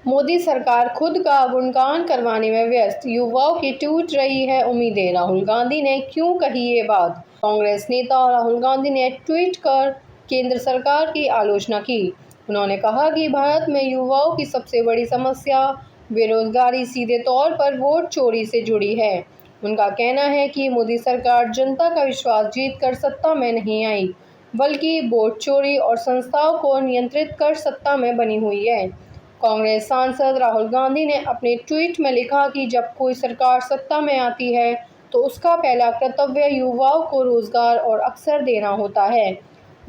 मोदी सरकार खुद का गुणगान करवाने में व्यस्त, युवाओं की टूट रही है उम्मीदें। राहुल गांधी ने क्यों कही ये बात? कांग्रेस नेता राहुल गांधी ने ट्वीट कर केंद्र सरकार की आलोचना की। उन्होंने कहा कि भारत में युवाओं की सबसे बड़ी समस्या बेरोजगारी सीधे तौर पर वोट चोरी से जुड़ी है। उनका कहना है कि मोदी सरकार जनता का विश्वास जीतकर सत्ता में नहीं आई, बल्कि वोट चोरी और संस्थाओं को नियंत्रित कर सत्ता में बनी हुई है। कांग्रेस सांसद राहुल गांधी ने अपने ट्वीट में लिखा कि जब कोई सरकार सत्ता में आती है तो उसका पहला कर्तव्य युवाओं को रोजगार और अवसर देना होता है।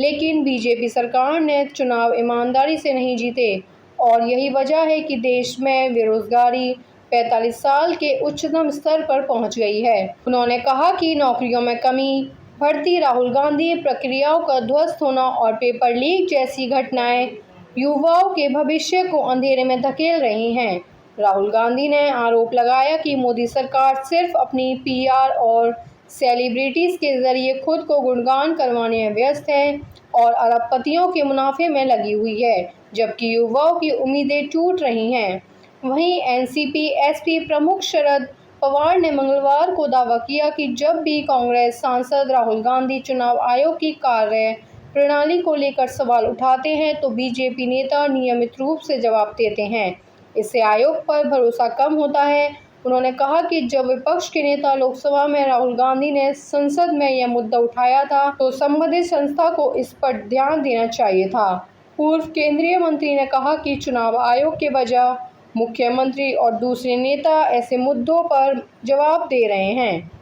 लेकिन बीजेपी सरकार ने चुनाव ईमानदारी से नहीं जीते और यही वजह है कि देश में बेरोजगारी 45 साल के उच्चतम स्तर पर पहुंच गई है। उन्होंने कहा कि नौकरियों में कमी, भर्ती, राहुल गांधी प्रक्रियाओं का ध्वस्त होना और पेपर लीक जैसी घटनाएं युवाओं के भविष्य को अंधेरे में धकेल रही हैं। राहुल गांधी ने आरोप लगाया कि मोदी सरकार सिर्फ अपनी पीआर और सेलिब्रिटीज के जरिए खुद को गुणगान करवाने में व्यस्त है और अरबपतियों के मुनाफे में लगी हुई है, जबकि युवाओं की उम्मीदें टूट रही हैं। वहीं एनसीपी-एसपी प्रमुख शरद पवार ने मंगलवार को दावा किया कि जब भी कांग्रेस सांसद राहुल गांधी चुनाव आयोग की कार्य प्रणाली को लेकर सवाल उठाते हैं तो बीजेपी नेता नियमित रूप से जवाब देते हैं। इससे आयोग पर भरोसा कम होता है। उन्होंने कहा कि जब विपक्ष के नेता लोकसभा में राहुल गांधी ने संसद में यह मुद्दा उठाया था तो संबंधित संस्था को इस पर ध्यान देना चाहिए था। पूर्व केंद्रीय मंत्री ने कहा कि चुनाव आयोग के बजाय मुख्यमंत्री और दूसरे नेता ऐसे मुद्दों पर जवाब दे रहे हैं।